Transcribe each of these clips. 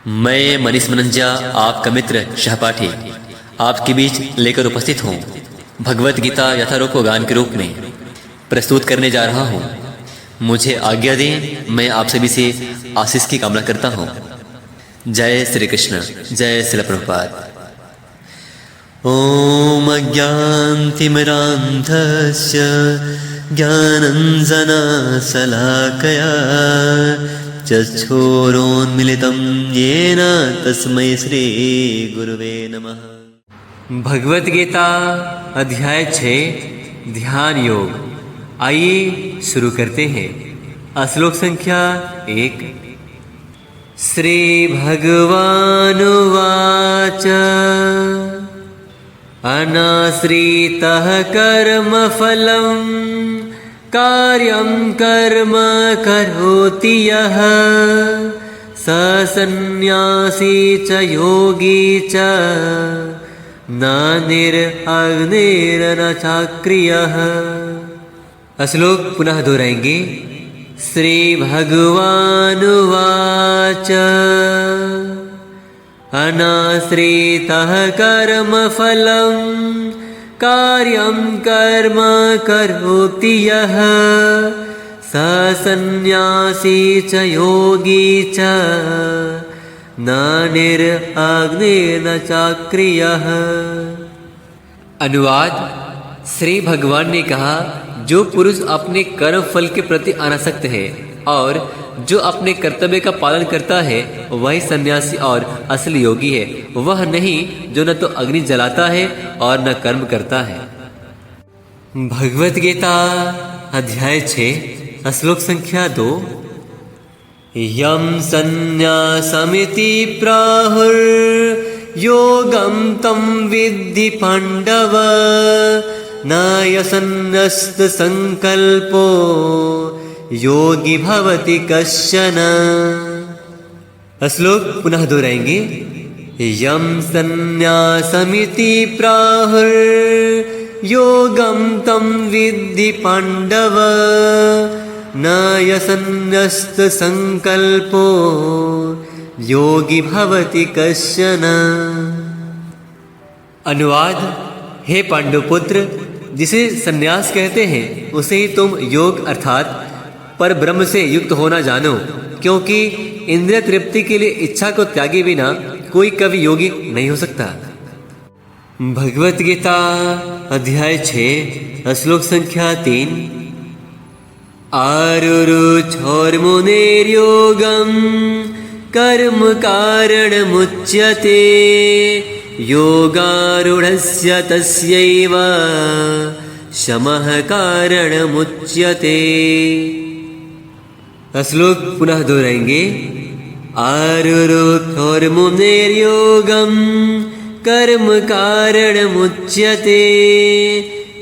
मैं मनीष मनंजा, आपका मित्र सहपाठी, आपके बीच लेकर उपस्थित हूँ भगवत गीता यथारूप गान के रूप में प्रस्तुत करने जा रहा हूँ। मुझे आज्ञा दें, मैं आप सभी से आशीष की कामना करता हूँ। जय श्री कृष्ण, जय श्री प्रभुपाद। ओम अज्ञानतिमिरान्धस्य ज्ञानाञ्जनशलाकया चक्षुरोन्मीलितं येन तस्मै श्री गुरुवे नमः। भगवत गीता अध्याय 6 ध्यान योग। आइए शुरू करते हैं। श्लोक संख्या 1। श्री भगवानुवाच अनाश्रितः कर्मफलं कार्यं कर्म करोति यः स सन्न्यासी च योगी च न निरग्निर्न चाक्रियः। श्लोक पुनः दोहराएंगे। श्री भगवानुवाच अनाश्रितः कर्मफलं कार्यं कर्म करोति यः स सन्न्यासी च योगी च न निरग्निर्न चाक्रियः। अनुवाद। श्री भगवान ने कहा, जो पुरुष अपने कर्म फल के प्रति अनासक्त है और जो अपने कर्तव्य का पालन करता है वही सन्यासी और असली योगी है। वह नहीं जो न तो अग्नि जलाता है और न कर्म करता है। भगवत गीता अध्याय 6 श्लोक संख्या 2। यम सन्न्यासमिति प्राहुर्योगं तं विद्धि पाण्डव न यसन्नस्त संकल्पो योगी भवति कश्चन। श्लोक पुनः दोहराएंगे। यम सन्न्यासमिति प्राहुर्योगं तं विद्धि पाण्डव न यसन्नस्त संकल्पो योगी भवति कश्चन। अनुवाद। हे पांडुपुत्र, जिसे सन्यास कहते हैं उसे ही तुम योग अर्थात पर ब्रह्म से युक्त होना जानो, क्योंकि इंद्रिय तृप्ति के लिए इच्छा को त्यागे बिना कोई कभी योगी नहीं हो सकता। भगवत गीता अध्याय 6 श्लोक संख्या 3। आरुरुक्षोर्मुनेर्योगं कर्म कारणमुच्यते योगारूढस्य तस्यैव शमः कारणमुच्यते। श्लोक पुनः दोहराएंगे। आरुरुक्षोर्मुनेर्योगं कर्म कारणमुच्यते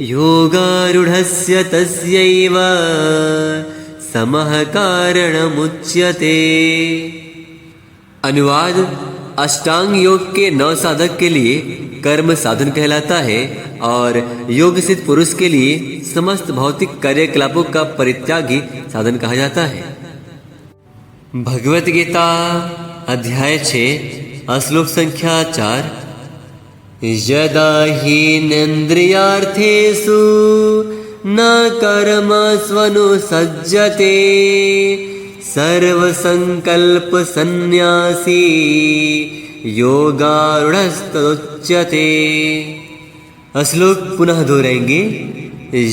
योगारूढस्य तस्यैव समः कारणमुच्यते। अनुवाद। अष्टांग योग के 9 साधक के लिए कर्म साधन कहलाता है और योग सिद्ध पुरुष के लिए समस्त भौतिक कार्यकलापों का परित्यागी साधन कहा जाता है। भगवत गीता अध्याय 6 श्लोक संख्या 4। यदा हीनेन्द्रियार्थेषु न कर्मस्वनुसज्जते सर्वसंकल्प सन्यासी योगारूढस्तदुच्यते। श्लोक पुनः दोहराएंगे।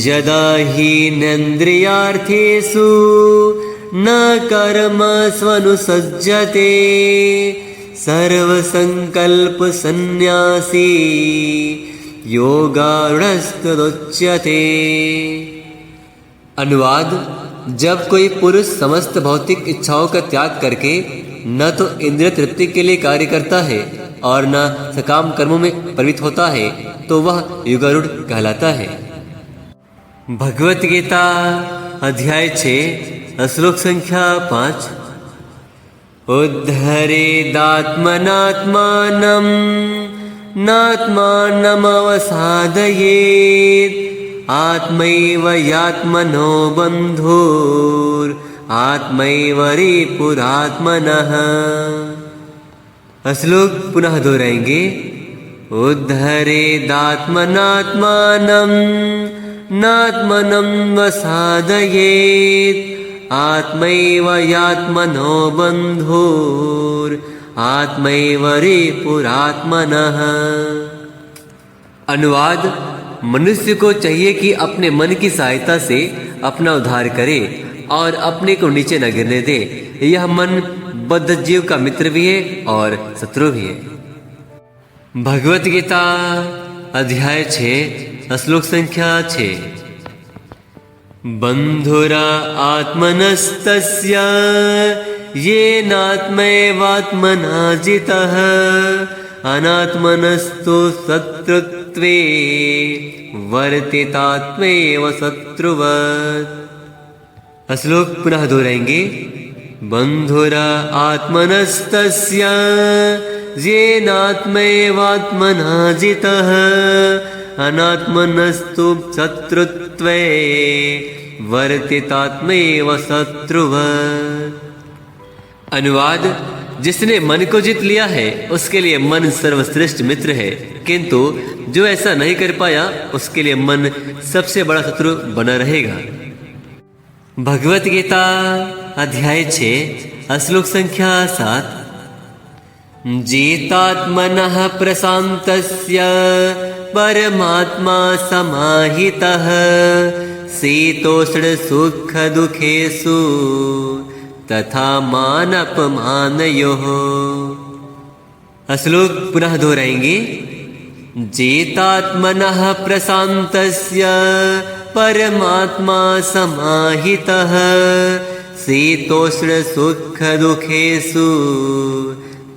यदा हीनेन्द्रियार्थेषु न कर्मस्वनुसज्जते सर्वसंकल्प सन्यासी योगारूढस्तदुच्यते। अनुवाद। जब कोई पुरुष समस्त भौतिक इच्छाओं का त्याग करके न तो इंद्रिय तृप्ति के लिए कार्य करता है और न सकाम कर्मों में प्रवृत्त होता है तो वह योगारूढ़ कहलाता है। भगवत गीता अध्याय 6 श्लोक संख्या 5। उद्धरेदात्मनात्मानं नात्मानमवसादयेत् आत्मैव यात्मनो बन्धुर् आत्मैव रिपुरात्मनः। श्लोक पुनः दोहराएंगे। उद्धरेदात्मनात्मानं नात्मनं वसादयेत् आत्मैव यात्मनो बन्धुर् आत्मैव रिपुरात्मनः। अनुवाद: मनुष्य को चाहिए कि अपने मन की सहायता से अपना उद्धार करे और अपने को नीचे न गिरने दे। यह मन बद्ध जीव का मित्र भी है और शत्रु भी है। भगवत गीता अध्याय 6 श्लोक संख्या 6। बंधुरा आत्मनस्तस्य येनात्मैवात्मना जितः अनात्मनस्तु शत्रुत्वे वर्तितात्मैव शत्रुवत्। श्लोक पुनः दोहराएंगे। बंधुरा आत्मनस्तस्य येनात्मैवात्मना जितः अनात्मनस्तु शत्रुत्वे वर्तितात्मैव शत्रुवत्। अनुवाद: जिसने मन को जीत लिया है उसके लिए मन सर्वश्रेष्ठ मित्र है, किंतु जो ऐसा नहीं कर पाया उसके लिए मन सबसे बड़ा शत्रु बना रहेगा। भगवत गीता अध्याय 6 श्लोक संख्या 7। जितात्मनः प्रशान्तस्य परमात्मा समाहितः शीतोष्ण सुख दुखेषु तथा मानपमानयोः। श्लोक पुनः दोहराएंगे। जितात्मनः प्रशान्तस्य परमात्मा समाहितः शीतोष्ण सुख दुखेषु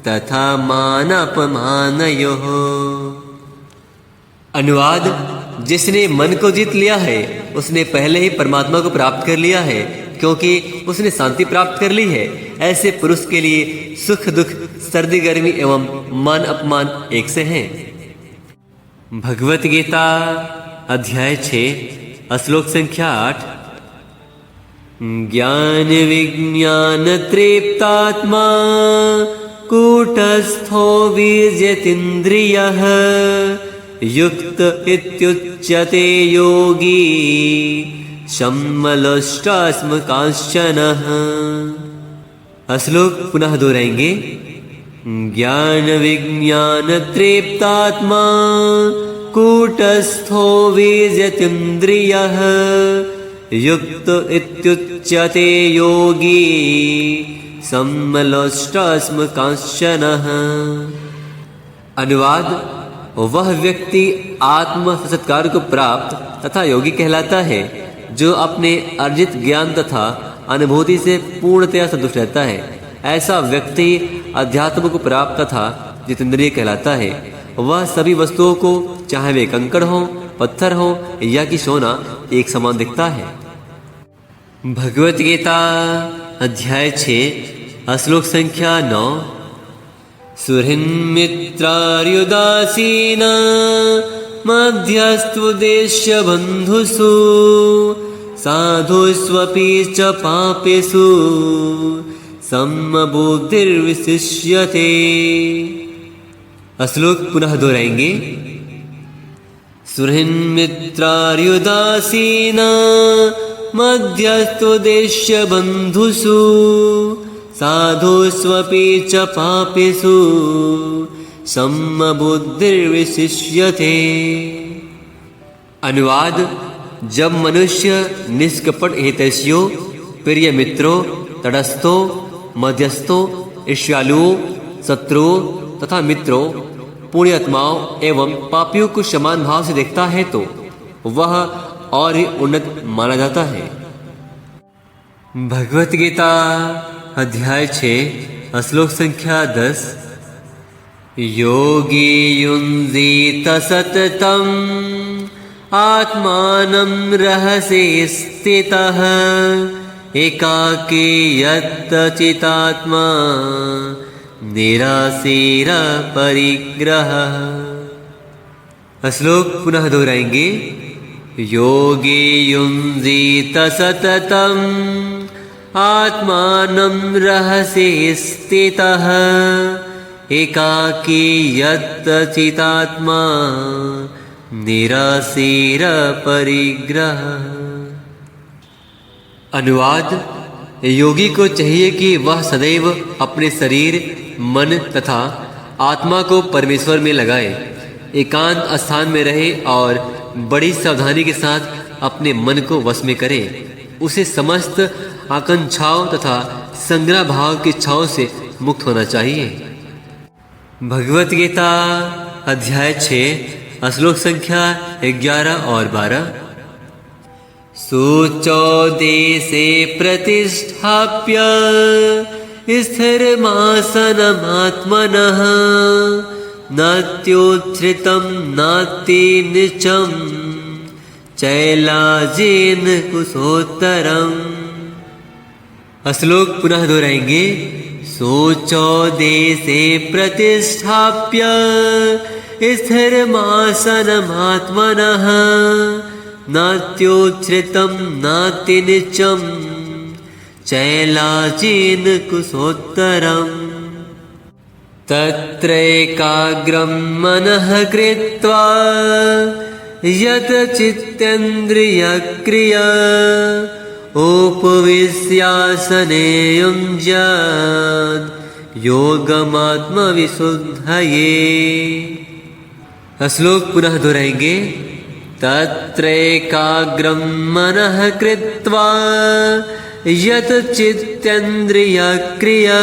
तथा मानपमानयोः। अनुवाद: जिसने मन को जीत लिया है उसने पहले ही परमात्मा को प्राप्त कर लिया है, क्योंकि उसने शांति प्राप्त कर ली है। ऐसे पुरुष के लिए सुख दुख, सर्दी गर्मी एवं मान अपमान एक से हैं। भगवत गीता अध्याय 6 श्लोक संख्या 8। ज्ञान विज्ञान तृप्तात्मा कूटस्थो विजितेन्द्रियः युक्त इत्युच्यते योगी शम्मलष्टास्मकांश्चनः। श्लोक पुनः दोहराएंगे। ज्ञान विज्ञान तृप्तात्मा कूटस्थो विजितेन्द्रियः युक्त इत्युच्यते योगी शम्मलष्टास्मकांश्चनः। अनुवाद: वह व्यक्ति आत्म साक्षात्कार को प्राप्त तथा योगी कहलाता है जो अपने अर्जित ज्ञान तथा अनुभूति से पूर्णतया संतुष्ट रहता है। ऐसा व्यक्ति अध्यात्म को प्राप्त तथा जितेंद्रिय कहलाता है। वह सभी वस्तुओं को, चाहे वे कंकड़ हो, पत्थर हो या कि सोना, एक समान दिखता है। भगवत गीता अध्याय 6 श्लोक संख्या 9। सुहृन्मित्रार्युदासीना मध्यस्त्वदेश्य बन्धुषु साधुष्वपि च पापेषु सम्मबुद्धिर्विशिष्यते। श्लोक पुनः दोहराएंगे। सुहृन्मित्रार्युदासीना मध्यस्त्वदेश्य बन्धुषु साधुष्वपि च पापेषु सम्मबुद्धिर्विशिष्यते। अनुवाद: जब मनुष्य निष्कपट हितैषियों, प्रिय मित्रों, तटस्थों, मध्यस्थों, ईर्ष्यालुओं, शत्रुओं तथा मित्रों, पुण्यात्माओं एवं पापियों को समान भाव से देखता है तो वह और ही उन्नत माना जाता है। भगवत गीता अध्याय 6 श्लोक संख्या 10। योगी युञ्जीत सततम् आत्मानं रहसि स्थितः एकाकी यत्चितात्मा निराशीर परिग्रहः। श्लोक पुनः दोहराएंगे। योगी युञ्जीत सततम् आत्मानं रहसि स्थितः एकाकी यत्चितात्मा निराशीर परिग्रह। अनुवाद: योगी को चाहिए कि वह सदैव अपने शरीर, मन तथा आत्मा को परमेश्वर में लगाए, एकांत स्थान में रहे और बड़ी सावधानी के साथ अपने मन को वश में करे। उसे समस्त आकांक्षाओं तथा संग्रह भाव की इच्छाओं से मुक्त होना चाहिए। भगवत गीता अध्याय 6 श्लोक संख्या 11 और 12। शुचौ देशे प्रतिष्ठाप्य स्थिरमासनमात्मनः नात्योच्छ्रितं नातिनीचं चैलाजिन कुशोत्तरम्। श्लोक पुनः दोहराएंगे। शुचौ देशे प्रतिष्ठाप्य स्थिरमासनमात्मनः नात्योच्छ्रितं नातिनीचं चैलाजिन कुशोत्तरम्। तत्रैकाग्रं मनः कृत्वा यत् चित्तेन्द्रियक्रिया उपविश्यासने युञ्ज्यात् योगमात्मविशुद्धये। श्लोक पुनः दोहराएंगे। तत्रैकाग्रं मनः कृत्वा यत् चित्तेन्द्रियक्रिया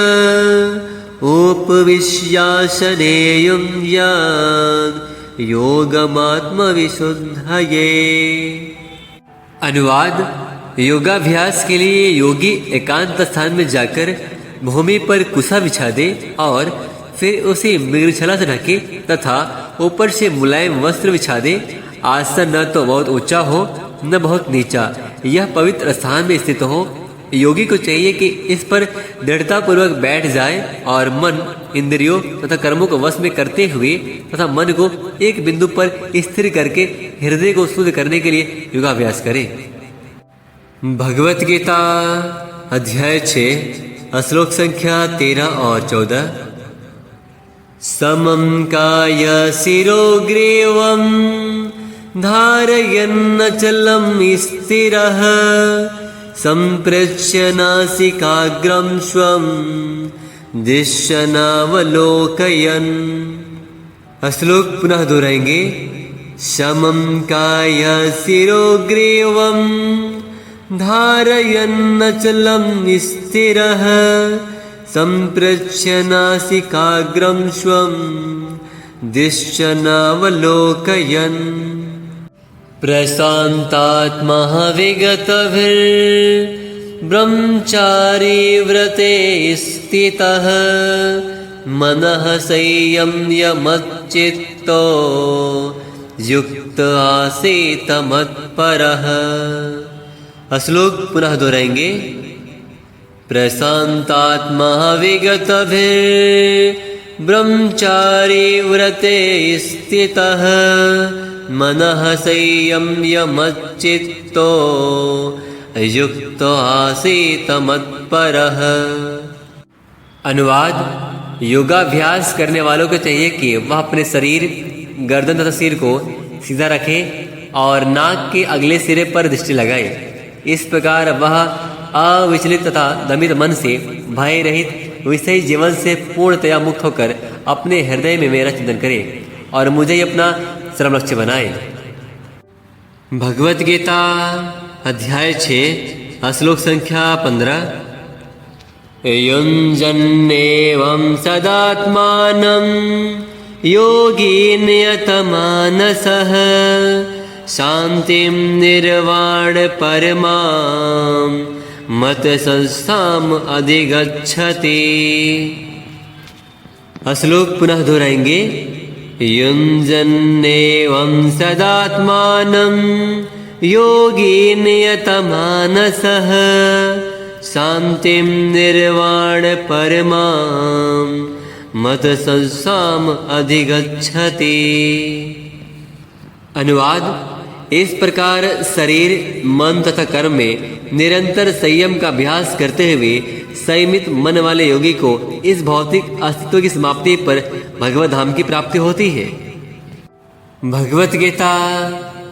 उपविश्यासने युञ्ज्यात् योगमात्मविशुद्धये। अनुवाद: योगाभ्यास के लिए योगी एकांत स्थान में जाकर भूमि पर कुसा बिछा दे और फिर उसे मृगछाला से ढके तथा ऊपर से मुलायम वस्त्र बिछा दे। आसन न तो बहुत ऊंचा हो न बहुत नीचा, यह पवित्र स्थान में स्थित हो। योगी को चाहिए कि इस पर दृढ़ता पूर्वक बैठ जाए और मन, इंद्रियों तथा कर्मों को वश में करते हुए तथा मन को एक बिंदु पर स्थिर करके हृदय को शुद्ध करने के लिए योगाभ्यास करे। भगवत गीता अध्याय 6 श्लोक संख्या 13 और 14। समं काय शिरो ग्रीवं धारयन्नचलं स्थिरः सम्प्रेक्ष्य नासिकाग्रं स्वं दिशनावलोकयन्। श्लोक पुनः दोहराएंगे। समं काय शिरो ग्रीवं धारयन्नचलं स्थिरः सम्प्रेक्ष्य नासिकाग्रं स्वं दिशनावलोकयन्। प्रशान्तात्मा विगतभिर्ब्रह्मचारी व्रते स्थितः मनः संयम्य युक्त आसीत मत्परः। श्लोक पुनः दोहराएंगे। प्रशान्तात्मा विगतभिर्ब्रह्मचारी व्रते स्थितः मनः संयम्य युक्त आसीत मत्परः। अनुवाद: योगाभ्यास करने वालों को चाहिए कि वह अपने शरीर, गर्दन तथा सिर को सीधा रखे और नाक के अगले सिरे पर दृष्टि लगाए। इस प्रकार वह अविचलित तथा दमित मन से भय रहित विषयी जीवन से पूर्णतया मुक्त होकर अपने हृदय में मेरा चिंतन करे और मुझे अपना श्रम लक्ष्य बनाए। भगवत गीता अध्याय 6 श्लोक संख्या 15। युञ्जन्नेवं सदात्मानं योगी नियतमानसः शान्तिं निर्वाण परमां मत संस्थाम अधिगच्छति। श्लोक पुनः दोहराएंगे। युञ्जन्नेवं सदात्मानं योगी नियतमानसः शान्तिं निर्वाण परमां मत संस्थाम अधिगच्छति। अनुवाद: इस प्रकार शरीर, मन तथा कर्म में निरंतर संयम का अभ्यास करते हुए संयमित मन वाले योगी को इस भौतिक अस्तित्व की समाप्ति पर भगवत धाम की प्राप्ति होती है। भगवत गीता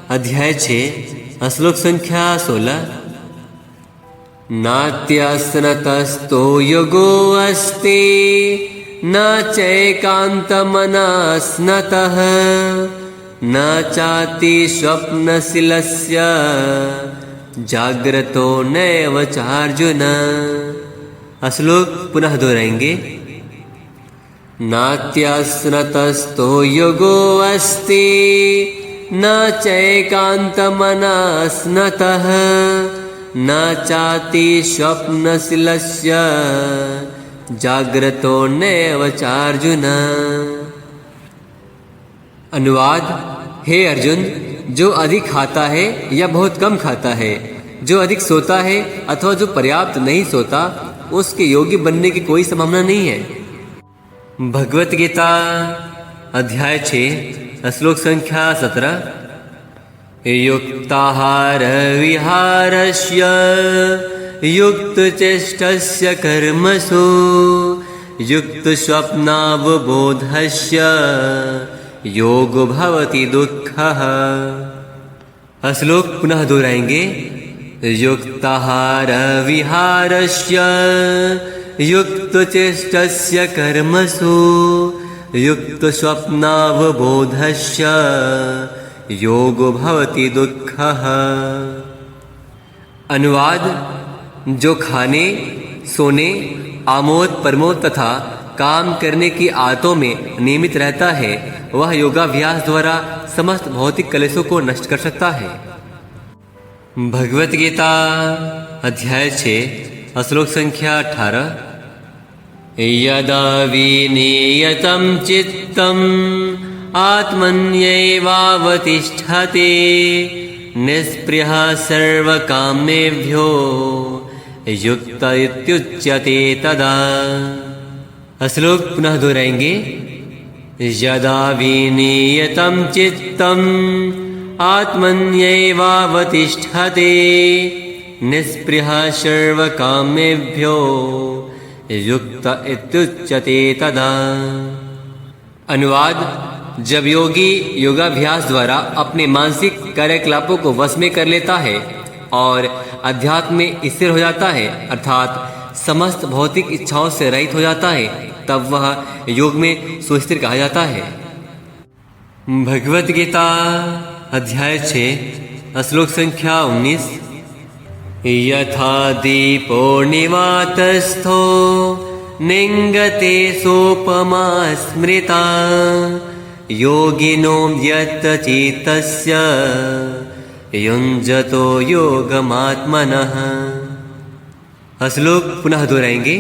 अध्याय 6 श्लोक संख्या 16। नात्यस्नतस्तो योगो अस्ति न चैकान्तमनस्नतः न चाति स्वप्नशीलस्य जाग्रतो नैव चार्जुन। श्लोक पुनः दोहराएंगे। नात्यस्नतस्तो योगो अस्ति न चैकान्तमनस्नतः न चाति स्वप्नशीलस्य जाग्रतो नैव चार्जुन। अनुवाद। हे अर्जुन, जो अधिक खाता है या बहुत कम खाता है, जो अधिक सोता है अथवा जो पर्याप्त नहीं सोता, उसके योगी बनने की कोई संभावना नहीं है। भगवत गीता अध्याय 6 श्लोक संख्या 17। युक्ताहार विहारस्य युक्तचेष्टस्य कर्मसु युक्तस्वप्नावबोधस्य योगो भवति दुःखः। श्लोक पुनः दोहराएंगे। युक्ताहार विहारस्य युक्तचेष्टस्य कर्मसु युक्तस्वप्नावबोधस्य योगो भवति दुःखः। अनुवाद। जो खाने, सोने, आमोद प्रमोद तथा काम करने की आदतों में नियमित रहता है, वह योगाभ्यास द्वारा समस्त भौतिक कलेशों को नष्ट कर सकता है। भगवत गीता अध्याय 6 श्लोक संख्या 18। यदा विनियतं चित्तम् आत्मन्यैवावतिष्ठते निःस्पृहः सर्वकामेभ्यो युक्त इत्युच्यते तदा। श्लोक पुनः दोहराएंगे। यदा विनियतं चित्तम् आत्मन्यैवावतिष्ठते निःस्पृहः सर्वकामेभ्यो युक्त इत्युच्यते तदा। अनुवाद। जब योगी योगाभ्यास द्वारा अपने मानसिक कार्यकलापों को वश में कर लेता है और अध्यात्म में स्थिर हो जाता है, अर्थात समस्त भौतिक इच्छाओं से रहित हो जाता है, तब वह योग में सुस्थिर कहा जाता है। भगवत गीता अध्याय 6 श्लोक संख्या 19। यथा दीपो निवातस्थो निंगते सोपमा स्मृता योगिनो यतचित्तस्य युञ्जतो योगमात्मनः। श्लोक पुनः दोहराएंगे।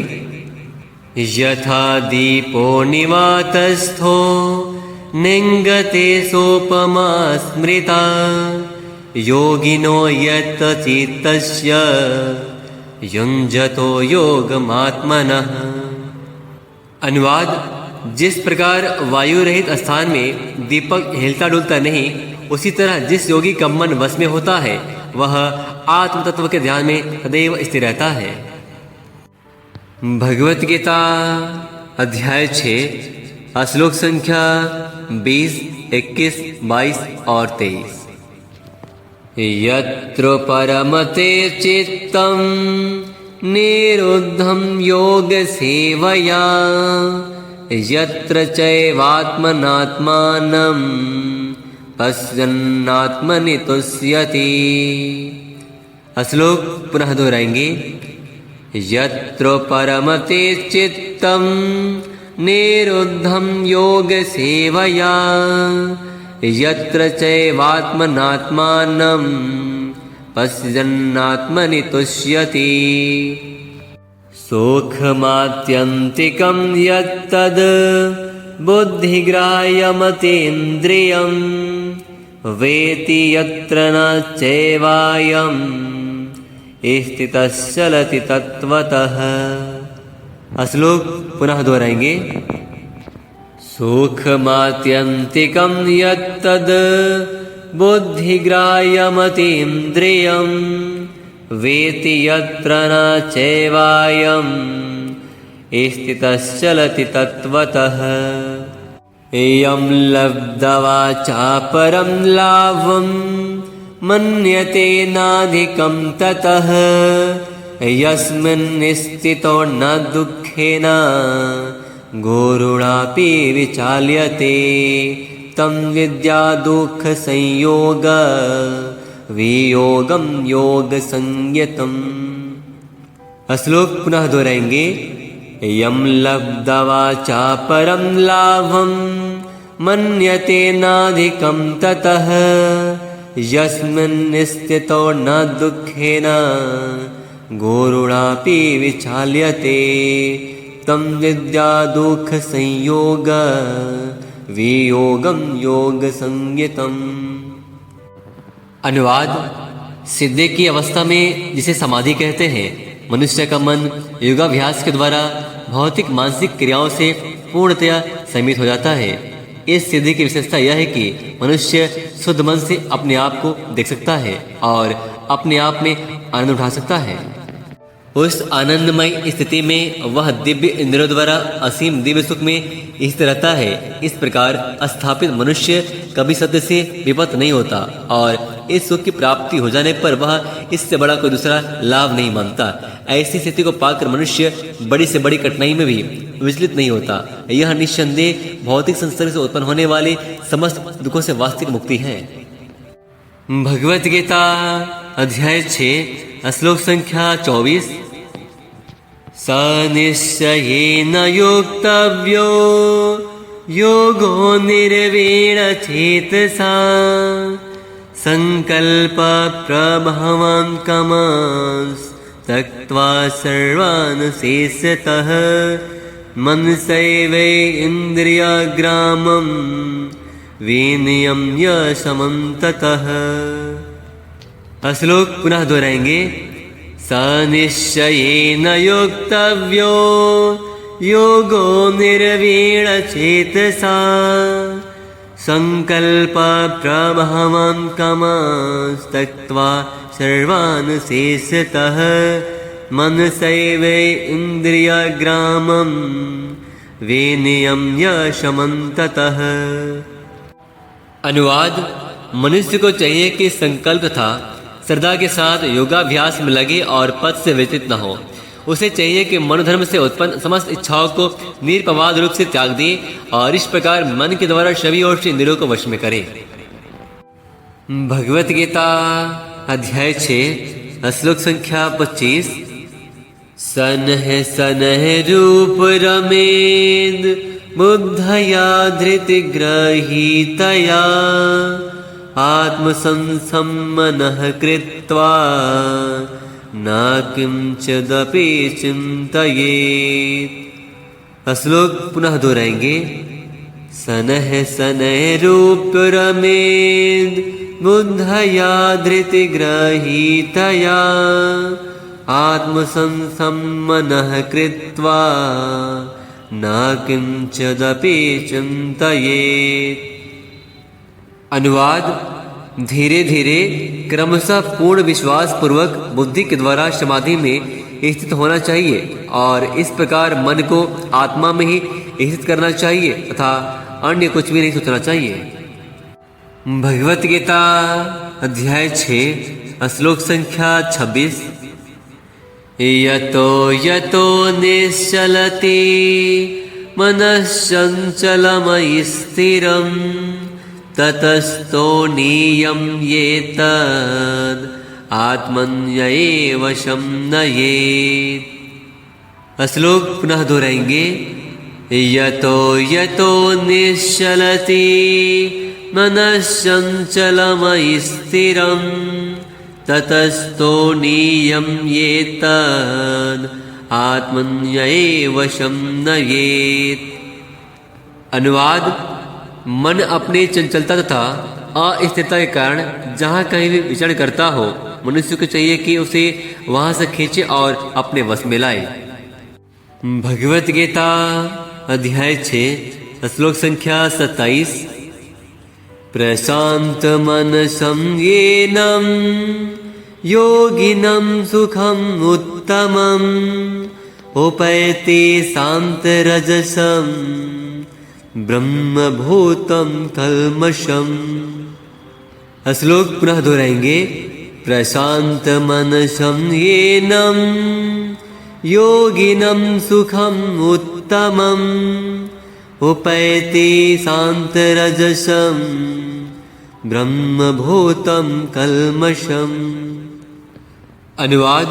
यथा दीपो निवातस्थो निंगते सोपमा स्मृता योगिनो यतचित्तस्य युञ्जतो योगमात्मनः। अनुवाद। जिस प्रकार वायु रहित स्थान में दीपक हिलता डुलता नहीं, उसी तरह जिस योगी का मन वश में होता है, वह आत्म तत्व के ध्यान में सदैव स्थिर रहता है। भगवत गीता अध्याय 6 श्लोक संख्या 20, 21, 22 और 23। यत्र परमते चित्तं निरुद्धं योग सेवया यत्र चैवात्मनात्मानं पश्यन्नात्मनि तुष्यति। श्लोक पुनः दोहराएंगे। यत्र परमते चित्तं निरुद्धं योग सेवया यत्र चैवात्मनात्मानं पश्यन्नात्मनि तुष्यति। सुखमात्यन्तिकं यत्तद् बुद्धिग्राह्यमतीन्द्रियं वेति यत्र न चैवायं स्थितश्चलति तत्त्वतः। श्लोक पुनः दोहराएंगे। सुखमात्यन्तिकं यत्तद् बुद्धिग्राह्यमतीन्द्रियं वेति यत्र न चैवायं स्थितश्चलति तत्त्वतः। यं लब्ध्वा चापरं लाभं मन्यते नाधिकं ततः। यस्मिन् स्थितो न दुःखेन गुरुणापि विचाल्यते तं विद्या दुःखसंयोग वियोगं योगसंज्ञितम्। श्लोक पुनः दोहराएंगे। यं लब्ध्वा चापरं लाभं मन्यते नाधिकं ततः। यस्मिन् स्थितो न दुःखेन गुरुणापि विचाल्यते तं विद्या दुःखसंयोग वियोगं योगसंज्ञितम्। अनुवाद। सिद्धि की अवस्था में जिसे समाधि कहते हैं, मनुष्य का मन योगाभ्यास के द्वारा भौतिक मानसिक क्रियाओं से पूर्णतया संयमित हो जाता है। इस सिद्धि की विशेषता यह है कि मनुष्य शुद्ध मन से अपने आप को देख सकता है और अपने आप में आनंद उठा सकता है। उस आनंदमय स्थिति में वह दिव्य इंद्रियों द्वारा असीम दिव्य सुख में स्थित रहता है। इस प्रकार स्थापित मनुष्य कभी सत्य से विपत नहीं होता और इस सुख की प्राप्ति हो जाने पर वह इससे बड़ा कोई दूसरा लाभ नहीं मानता। ऐसी स्थिति को पाकर मनुष्य बड़ी से बड़ी कठिनाई में भी विचलित नहीं होता। यह निस्संदेह भौतिक संसर्ग से उत्पन्न होने वाले समस्त दुखों से वास्तविक मुक्ति है। भगवत गीता अध्याय 6 श्लोक संख्या 24। स निश्चयेन योक्तव्यो योगो निर्वीणचेतसा संकल्प प्रभवान् कामांस्तक्त्वा सर्वान् शेषतः मनसैव इन्द्रियग्रामं विनियम्य शमं ततः। श्लोक पुनः दोहराएंगे। स निश्चयेन योक्तव्यो योगो निर्वीणचेतसा संकल्प प्रभवान् कामांस्तक्त्वा सर्वान् शेषतः मनसैव इन्द्रियग्रामं विनियम्य शमं ततः। अनुवाद। मनुष्य को चाहिए कि संकल्प तथा श्रद्धा के साथ योगाभ्यास में लगे और पद से व्यतीत न हो। उसे चाहिए कि मनोधर्म से उत्पन्न समस्त इच्छाओं को निरपवाद रूप से त्याग दे और इस प्रकार मन के द्वारा सभी ओर से इंद्रियों को वश में करे। भगवत गीता अध्याय 6 श्लोक संख्या 25। सनह सनह रूप रमेद बुद्धया धृतिग्रहीतया आत्मसंसम्मनः कृत्वा न किंचिदपि चिंतयेत्। श्लोक पुनः दोहराएंगे। सनह सनह रूप रमेद बुद्धया धृतिग्रहीतया आत्मसंसम्मनः कृत्वा न किंचिदपि चिंतयेत्। अनुवाद। धीरे धीरे क्रमशः पूर्ण विश्वास पूर्वक बुद्धि के द्वारा समाधि में स्थित होना चाहिए और इस प्रकार मन को आत्मा में ही स्थित करना चाहिए तथा अन्य कुछ भी नहीं सोचना चाहिए। भगवत गीता अध्याय 6 श्लोक संख्या 26। यतो यतो निश्चलति मनश्चञ्चलमयि स्थिरम् ततस्तो नियम्येतद् आत्मन्येव वशं नयेत्। श्लोक पुनः दोहराएंगे। यतो यतो निश्चलति मनश्चञ्चलमयि स्थिरम् ततस्तो नियम्येतद् आत्मन्येव वशं नयेत्। अनुवाद। मन अपनी चंचलता तथा अस्थिरता के कारण जहाँ कहीं भी विचरण करता हो, मनुष्य को चाहिए कि उसे वहां से खींचे और अपने वश में लाए। भगवत गीता अध्याय 6 श्लोक संख्या 27। प्रशांत मनसं येनं योगिनं सुखम् उत्तमम् उपैति शान्तरजसं ब्रह्मभूतं कल्मषम्। श्लोक पुनः दोहराएंगे। प्रशांत मनसं येनं योगिनं सुखम् उत्तमम् उपैति शान्तरजसं ब्रह्मभूतं कल्मषम्। अनुवाद।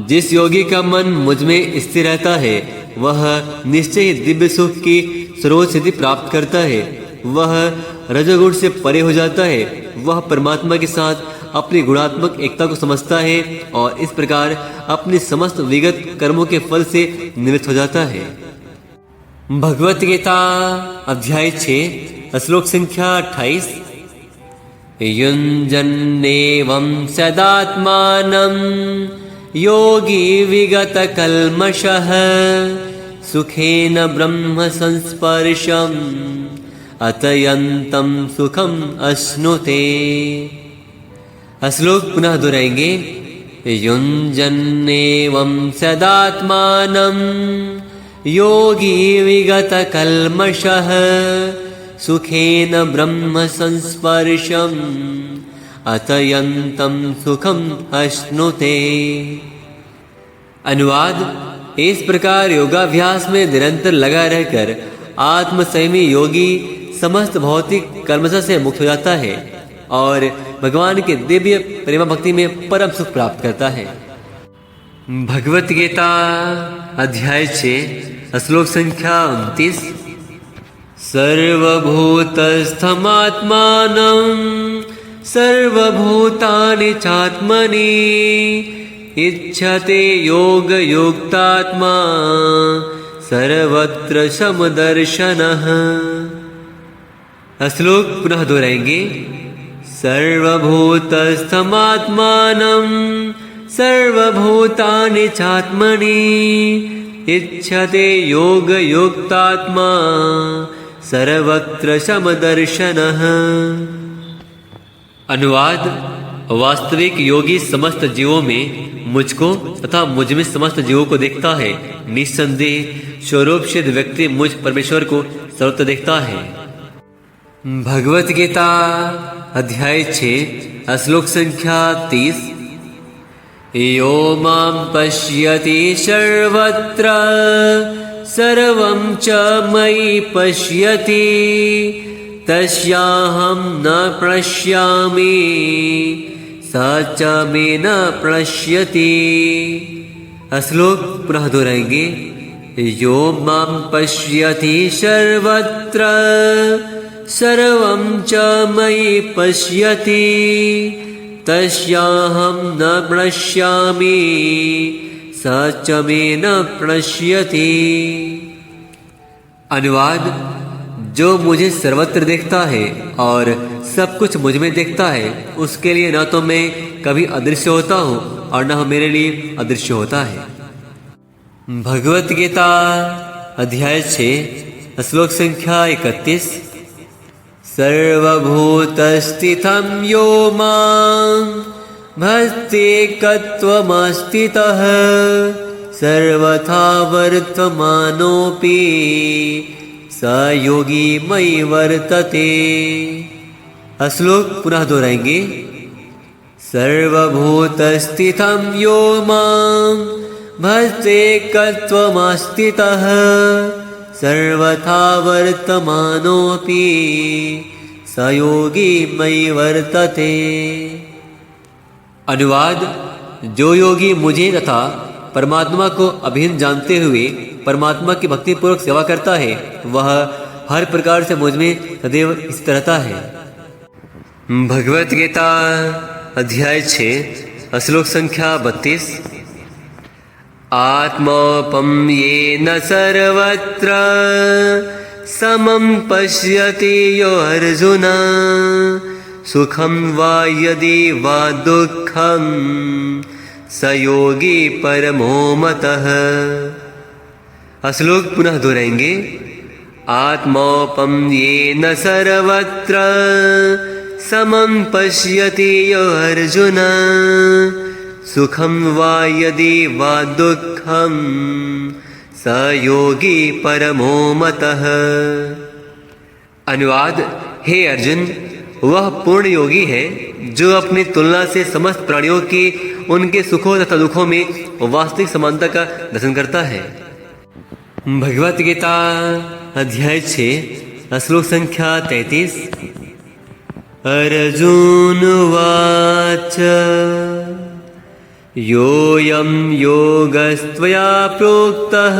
जिस योगी का मन मुझ में स्थिर रहता है वह निश्चय ही दिव्य सुख की सर्वोच्च सिद्धि प्राप्त करता है। वह रजोगुण से परे हो जाता है। वह परमात्मा के साथ अपनी गुणात्मक एकता को समझता है और इस प्रकार अपनी समस्त विगत कर्मों के फल से निवृत्त हो जाता है। भगवत गीता अध्याय 6 श्लोक संख्या 28। युञ्जन्नेवं सदात्मानं योगी विगत कल्मषः सुखेन ब्रह्म संस्पर्शम् अतयन्तं सुखम् अश्नुते। श्लोक पुनः दोहराएंगे। युञ्जन्नेवं सदात्मानं योगी विगत कल्मषः सुखेन ब्रह्म संस्पर्शम् अतयन्तं सुखम् अश्नुते। अनुवाद। इस प्रकार योगाभ्यास में निरंतर लगा रहकर आत्मसंयमी योगी समस्त भौतिक कर्मशः से मुक्त हो जाता है और भगवान के दिव्य प्रेम भक्ति में परम सुख प्राप्त करता है। भगवत गीता अध्याय 6 श्लोक संख्या 29। सर्वभूतस्थमात्मानं सर्वभूतानि चात्मनि इच्छते योगयुक्तात्मा सर्वत्र समदर्शनः। श्लोक पुनः दोहराएंगे। सर्वभूतस्थमात्मानं सर्वभूतानि चात्मनि इच्छते योगयुक्तात्मा सर्वत्र समदर्शनः। अनुवाद। वास्तविक योगी समस्त जीवों में मुझको तथा मुझ में समस्त जीवों को देखता है। निस्संदेह स्वरूप सिद्ध व्यक्ति मुझ परमेश्वर को सर्वत्र देखता है। भगवत गीता अध्याय 6 श्लोक संख्या 30। यो मां पश्यति सर्वत्र सर्वं च मयि पश्यति तस्याहं न पश्यामि स च मे न पश्यति। श्लोक पुनः दोहराएंगे। यो मां पश्यति सर्वत्र सर्वं च मयि पश्यति तस्याहं न पश्यामि स च मे न पश्यति। अनुवाद। जो मुझे सर्वत्र देखता है और सब कुछ मुझ में देखता है उसके लिए न तो मैं कभी अदृश्य होता हूँ और न मेरे लिए अदृश्य होता है। भगवत गीता अध्याय 6 श्लोक संख्या 31। सर्वभूतस्थितं यो मां भक्त्येकत्वमास्थितः सर्वथा वर्तमानोऽपि स योगी मयि वर्तते। श्लोक पुनः दोहराएंगे। सर्वभूतस्थितं यो मां भक्त्येकत्वमास्थितः सर्वथा वर्तमानोऽपि स योगी मयि वर्तते। अनुवाद। जो योगी मुझे तथा परमात्मा को अभिन्न जानते हुए परमात्मा की भक्ति पूर्वक सेवा करता है वह हर प्रकार से मुझ में सदैव स्थित रहता है। भगवत गीता अध्याय 6 श्लोक संख्या 32। आत्मोपम येन सर्वत्र समं पश्यति यो अर्जुन सुखं वा यदि वा दुःखं स योगी परमो मतः। श्लोक पुनः दोहराएंगे। आत्मौपम येन सर्वत्र समं पश्यति यो अर्जुन सुखम वा यदि वा दुःखम स योगी परमो मतः। अनुवाद: हे अर्जुन, वह पूर्ण योगी है जो अपनी तुलना से समस्त प्राणियों की उनके सुखों तथा दुखों में वास्तविक समानता का दर्शन करता है। भगवत गीता अध्याय 6 श्लोक संख्या 33। अर्जुन उवाच योऽयं योगस्त्वया प्रोक्तः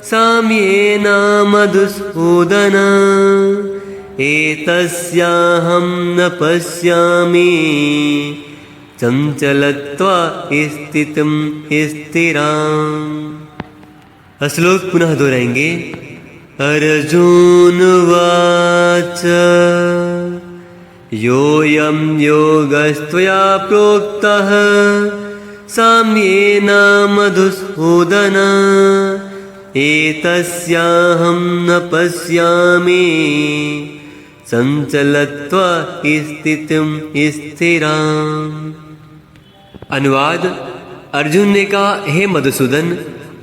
साम्येन मधुसूदन एतस्याहं न पश्यामि चञ्चलत्वा स्थितं स्थिराम्। श्लोक पुनः दोहराएंगे। अर्जुन उवाच योऽयं योगस्त्वया प्रोक्तः साम्येन मधुसूदन एतस्याहं न पश्यामि चञ्चलत्वा स्थितं स्थिराम्। अनुवाद: अर्जुन ने कहा, हे मधुसूदन,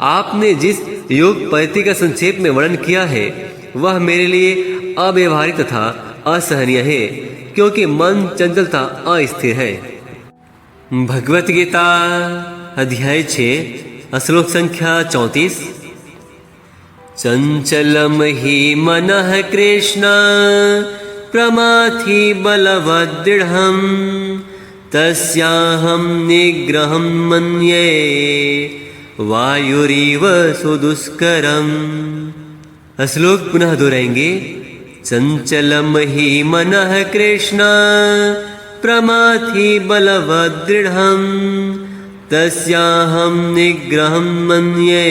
आपने जिस योग पद्धति का संक्षेप में वर्णन किया है वह मेरे लिए अव्यवहारिक तथा असहनीय है, क्योंकि मन चंचल तथा अस्थिर है। भगवत गीता अध्याय 6 श्लोक संख्या 34। चंचलम हि मनः कृष्ण प्रमाथि बलवदृढम् तस्याहं निग्रहं मन्ये वायुरिव सुदुष्करम्। श्लोक पुनः दोहराएंगे। चंचलम हि मनः कृष्ण प्रमाथि बलवदृढम् तस्याहं निग्रहं मन्ये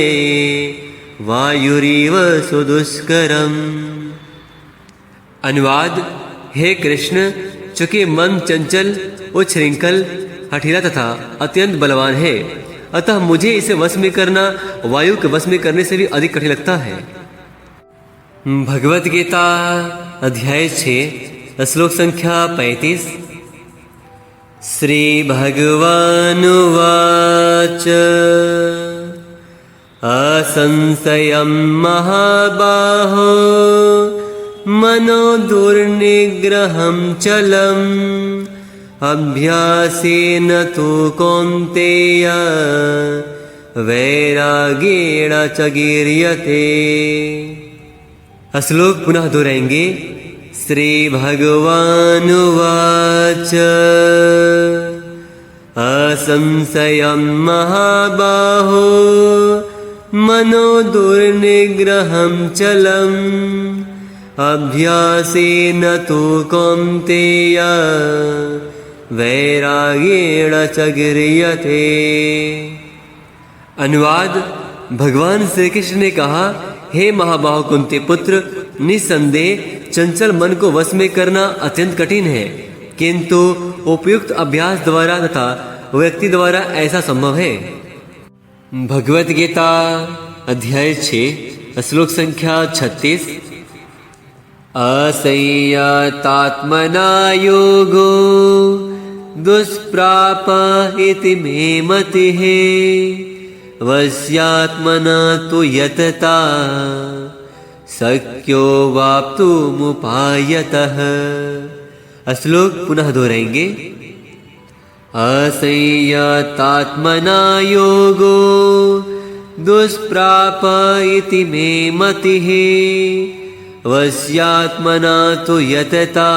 वायुरिव सुदुष्करम्। अनुवाद: हे कृष्ण, चूंकि मन चंचल, उच्छृंखल, हठीला तथा अत्यंत बलवान है, अतः मुझे इसे वश में करना वायु के वश में करने से भी अधिक कठिन लगता है। भगवत गीता अध्याय 6 श्लोक संख्या 35। श्री भगवानुवाच असंशयं महाबाहो मनो दुर्निग्रहं चलम् अभ्यासेन तु कौन्तेय वैराग्येण च गीर्यते। श्लोक पुनः दोहराएंगे। श्री भगवानुवाच असंशयं महाबाहो मनो दुर्निग्रहं चलम् अभ्यासेन तु कौन्तेय वैराग्येण च गीर्यते। अनुवाद: भगवान श्री कृष्ण ने कहा, हे महाबाहो कुंती पुत्र, निसंदेह चंचल मन को वश में करना अत्यंत कठिन है, किंतु उपयुक्त अभ्यास द्वारा तथा व्यक्ति द्वारा ऐसा संभव है। भगवत गीता अध्याय 6 श्लोक संख्या 36। असंयतात्मना योगो दुष्प्राप इति मे मतिः वश्यात्मना तु यतता शक्यो वाप्तुमुपायतः। श्लोक पुनः दोहराएंगे। असंयतात्मना योगो दुष्प्राप इति मे मतिः वश्यात्मना तु यतता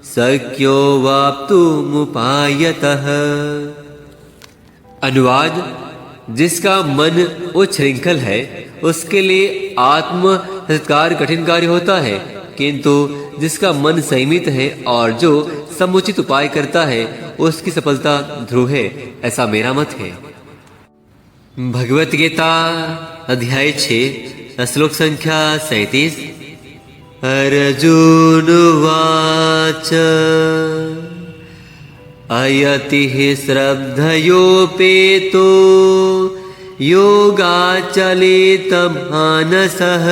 शक्यो वाप्तुमुपायतः। अनुवाद: जिसका मन उच्छृंखल है उसके लिए आत्म सत्कार कठिन कार्य होता है, किंतु जिसका मन संयमित है और जो समुचित उपाय करता है उसकी सफलता ध्रुव है, ऐसा मेरा मत है। भगवत गीता अध्याय 6 श्लोक संख्या 37। अर्जुन उवाच अयतिः श्रद्धयोपेतो योगाचलेत मानसः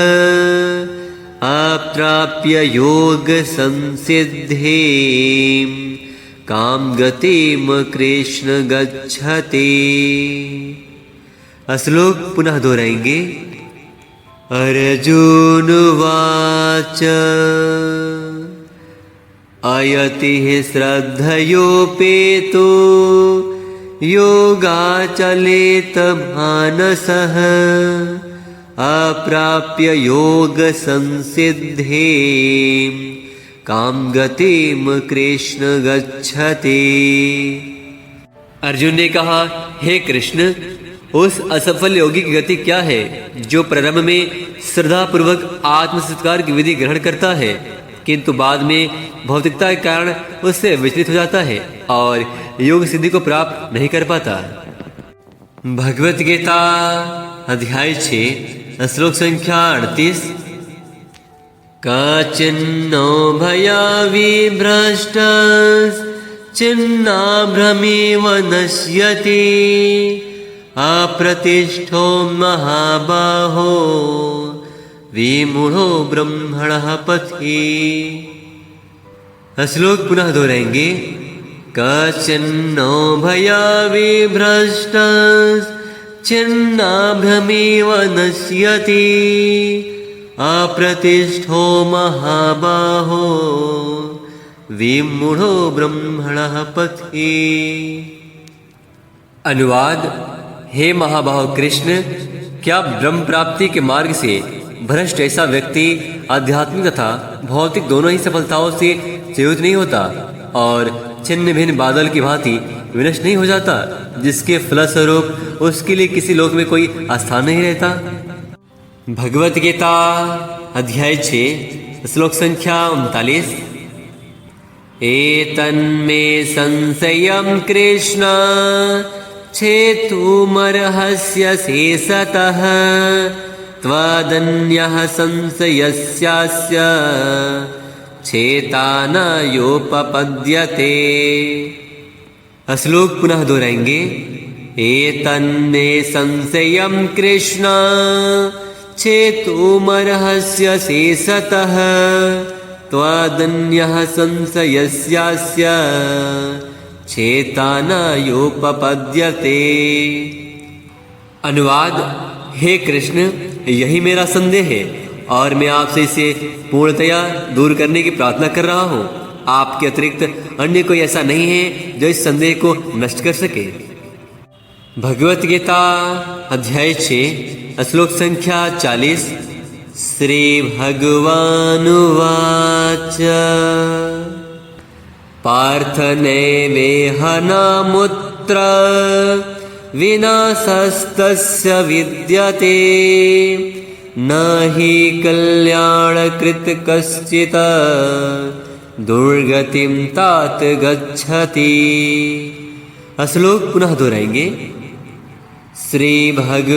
अप्राप्य योग संसिद्धिं काम गतिम कृष्ण गच्छति। श्लोक पुनः दोहराएंगे। अर्जुन उवाच अयतिः श्रद्धयोपेतो योगाचलेत मानसः अप्राप्य योग संसिद्धिं काम गतिम कृष्ण गच्छति। अर्जुन ने कहा, हे कृष्ण, उस असफल योगी की गति क्या है जो प्रारंभ में श्रद्धा पूर्वक आत्म सत्कार की विधि ग्रहण करता है, किंतु बाद में भौतिकता के कारण उससे विचलित हो जाता है और योग सिद्धि को प्राप्त नहीं कर पाता। भगवत गीता अध्याय 6 श्लोक संख्या 38। काचिन्नो भया विभ्रष्टश्चिन्नाभ्रमेव नश्यति अप्रतिष्ठो महाबाहो विमूढ़ो ब्रह्मणः पथि। श्लोक पुनः दोहराएंगे। काचिन्नो भया विभ्रष्टश्चिन्नाभ्रमेव नश्यति अप्रतिष्ठो महाबाहो विमूढ़ो ब्रह्मणः पथि। अनुवाद। हे महाबाहो कृष्ण, क्या ब्रह्म प्राप्ति के मार्ग से भ्रष्ट ऐसा व्यक्ति आध्यात्मिक तथा भौतिक दोनों ही सफलताओं से च्युत नहीं होता और छिन्न भिन्न बादल की भांति विनष्ट नहीं हो जाता, जिसके फलस्वरूप उसके लिए किसी लोक में कोई स्थान नहीं रहता। भगवत गीता अध्याय 6 श्लोक संख्या 39। एतन्मे संशयं कृष्ण छेतुमर्हस्य शेषतः त्वदन्यः संशयस्यास्य छेतानयोपपद्यते। श्लोक पुनः दोहराएंगे। एतन्मे संशयं कृष्ण छेतुमर्हस्य शेषतः त्वदन्यः संशयस्यास्य छेतानयोपपद्यते। अनुवाद। हे कृष्ण, यही मेरा संदेह है और मैं आपसे इसे पूर्णतया दूर करने की प्रार्थना कर रहा हूँ। आपके अतिरिक्त अन्य कोई ऐसा नहीं है जो इस संदेह को नष्ट कर सके। भगवत गीता अध्याय 6 श्लोक संख्या 40। श्री भगवानुवाच पार्थ नैवेह नामुत्र विनाशस्तस्य विद्यते न हि कल्याणकृत कश्चित् दुर्गतिं तात गच्छति। श्लोक पुनः दोहराएंगे। श्री भगवानुवाच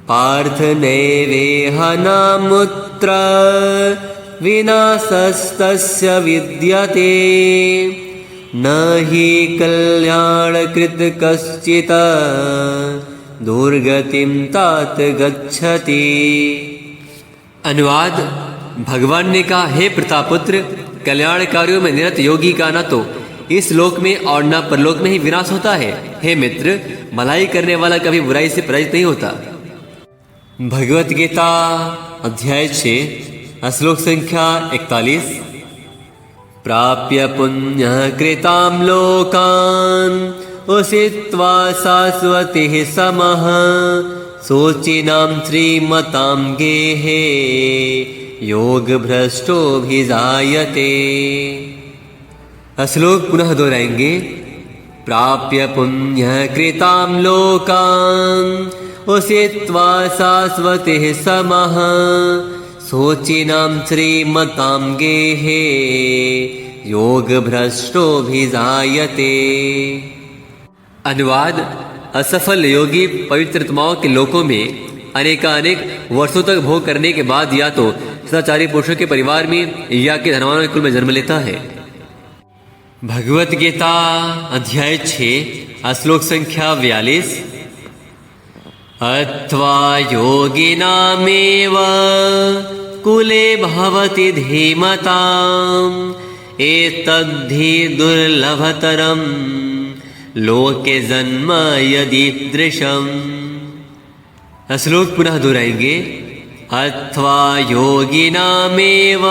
पार्थ नैवेह नामुत्र विनाशस्तस्य विद्यते न हि कल्याणकृत कश्चित् दुर्गतिं तात गच्छति। अनुवाद। भगवान ने कहा, हे प्रतापपुत्र, कल्याण कार्यों में निरत योगी का न तो इस लोक में और न परलोक में ही विनाश होता है। हे मित्र, भलाई करने वाला कभी बुराई से पराजित नहीं होता। भगवत गीता अध्याय 6 श्लोक संख्या 41। प्राप्य पुण्य कृतां लोकान् उषित्वा शाश्वतिः समः सोचिनां श्रीमतां गेहे योग भ्रष्टोऽभिजायते। श्लोक पुनः दोहराएंगे। प्राप्य पुण्य कृतां लोकान् उषित्वा शाश्वतिः समः सोचिनां श्रीमतां गेहे योग भ्रष्टोऽभिजायते। अनुवाद। असफल योगी पवित्रतमाओं के लोकों में अनेकानेक वर्षों तक भोग करने के बाद या तो सदाचारी पुरुषों के परिवार में या के धनवानों के कुल में जन्म लेता है। भगवत गीता अध्याय 6 श्लोक संख्या 42। अथवा योगिनामेव कुले भवति धीमताम् एतद्धि दुर्लभतरं लोके जन्म यदीदृशम्। श्लोक पुनः दोहराएंगे। अथवा योगिनामेव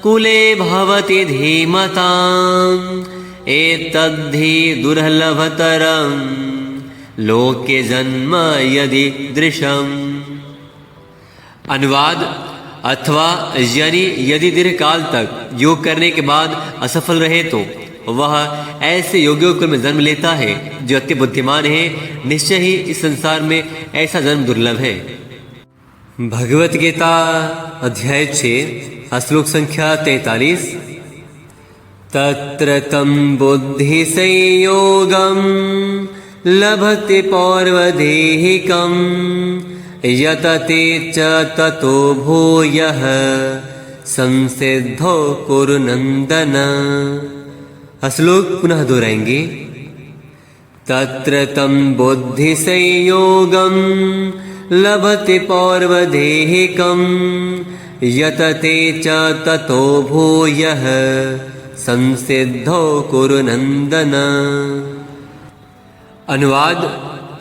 कुले भवति धीमताम् एतद्धि दुर्लभतरं लोके जन्म यदीदृशम्। अनुवाद। अथवा यानी यदि दीर्घ काल तक योग करने के बाद असफल रहे तो वह ऐसे योगियों कुल में जन्म लेता है जो अति बुद्धिमान है। निश्चय ही इस संसार में ऐसा जन्म दुर्लभ है। भगवत गीता अध्याय 6 श्लोक संख्या 43। तत्र तं बुद्धि संयोगं लभते पौर्वदेहिकं यतते च ततो भूयः संसिद्धो कुरु नंदन। श्लोक पुनः दोहराएंगे। तत्र तं बुद्धि संयोगं लभते पौर्वदेहिकं यतते च ततो भूयः संसिद्धो कुरु नंदन। अनुवाद।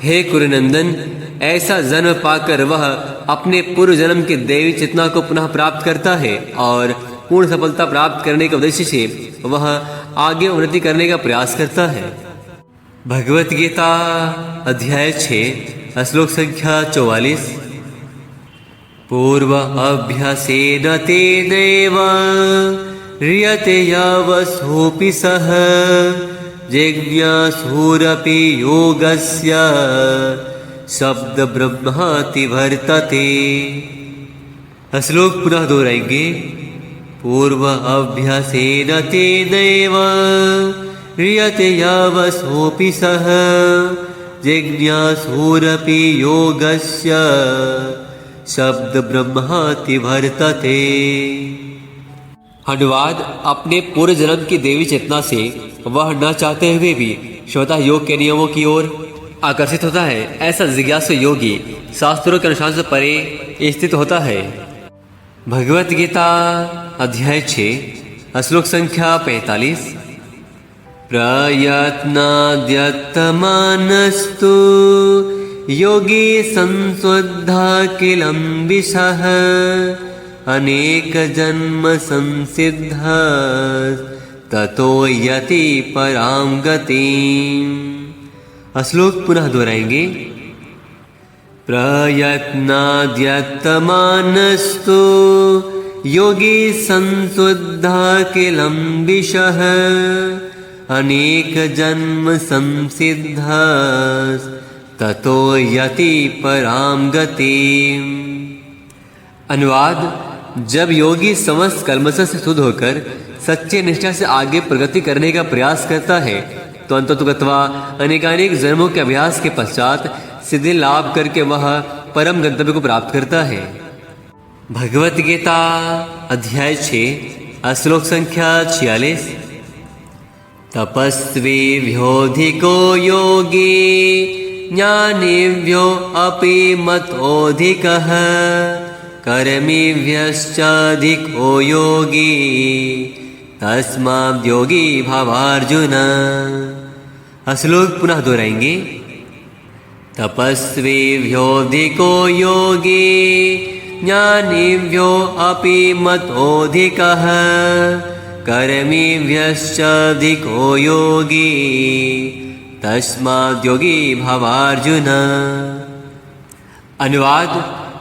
हे कुरुनंदन, ऐसा जन्म पाकर वह अपने पूर्व जन्म के दैवी चेतना को पुनः प्राप्त करता है और पूर्ण सफलता प्राप्त करने के उद्देश्य से वह आगे उन्नति करने का प्रयास करता है। भगवत गीता अध्याय 6 श्लोक संख्या 44। पूर्व अभ्यासेन तेनैव ह्रियते यवसोऽपि सः जिज्ञासुरपि योगस्य शब्द ब्रह्माति वर्तते। श्लोक पुनः दोहराएंगे। पूर्व अभ्यासेन तेनैव ह्रियते यवसोऽपि सः जिज्ञासुरपि योगस्य शब्द ब्रह्माति वर्तते। अनुवाद। अपने पूर्व जन्म की देवी चेतना से वह न चाहते हुए भी स्वतः योग के नियमों की ओर आकर्षित होता है। ऐसा जिज्ञासु योगी शास्त्रों के अनुसार से परे स्थित होता है। भगवत गीता अध्याय 6 श्लोक संख्या 45। प्रयत्नाद्यतमानस्तु योगी संशुद्धाखिलं विशः अनेक जन्म संसिद्ध ततो यति परां गतिम्। श्लोक पुनः दोहराएंगे। प्रयत्नाद्यतमानस्तु योगी संशुद्धाखिलं विशः अनेक जन्म संसिद्ध ततो यति परां गतिम्। अनुवाद। जब योगी समस्त कल्मश से शुद्ध होकर सच्चे निष्ठा से आगे प्रगति करने का प्रयास करता है तो अंततोगत्वा अनेकानेक जन्मों के अभ्यास के पश्चात सिद्धि लाभ करके वह परम गंतव्य को प्राप्त करता है। भगवत गीता अध्याय 6 श्लोक संख्या 46। तपस्वीभ्योऽधिको योगी ज्ञानिभ्यो अपि मतोऽधिकः कर्मिभ्यश्चाधिको योगी तस्माद् योगी भवार्जुन। श्लोक पुनः दोहराएंगे। तपस्वीभ्योऽधिको योगी ज्ञानिभ्यो अपि मतोऽधिकः कर्मिभ्यश्चाधिको योगी तस्माद् योगी भवार्जुन। अनुवाद।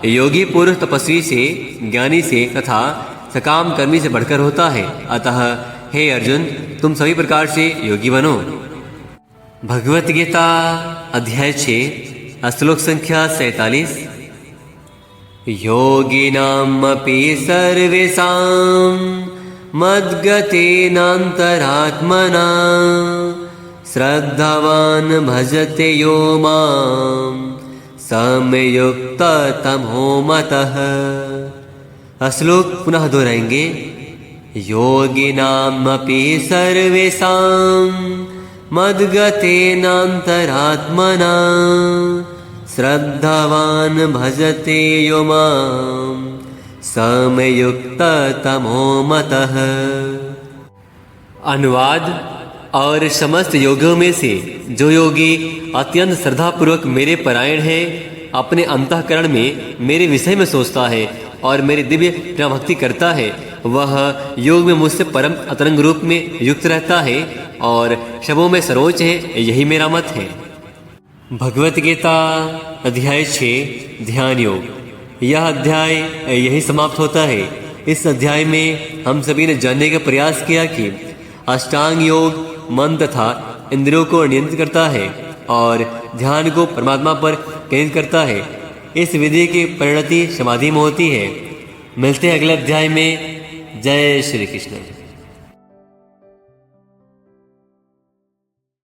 योगी पूर्व तपस्वी से, ज्ञानी से तथा सकाम कर्मी से बढ़कर होता है। अतः हे अर्जुन, तुम सभी प्रकार से योगी बनो। भगवत गीता अध्याय 6 श्लोक संख्या 47। योगिनामपि सर्वेषां मद्गतेनान्तरात्मना श्रद्धावान् भजते यो माम् समयुक्ततमो मतः। श्लोक पुनः दोहराएंगे। योगिनामपि सर्वेषां मद्गतेनान्तरात्मना श्रद्धावान् भजते यो मां समयुक्ततमो मतः। अनुवाद: और समस्त योगियों में से जो योगी अत्यंत श्रद्धापूर्वक मेरे परायण है, अपने अंतःकरण में मेरे विषय में सोचता है और मेरी दिव्य प्रेम भक्ति करता है, वह योग में मुझसे परम अतरंग रूप में युक्त रहता है और शबों में सर्वोच्च है, यही मेरा मत है। भगवत गीता अध्याय 6 ध्यान योग। यह अध्याय यही समाप्त होता है। इस अध्याय में हम सभी ने जानने का प्रयास किया कि अष्टांग योग मन तथा इंद्रियों को नियंत्रित करता है और ध्यान को परमात्मा पर केंद्रित करता है। इस विधि की परिणति समाधि में होती है। मिलते हैं अगले अध्याय में। जय श्री कृष्ण।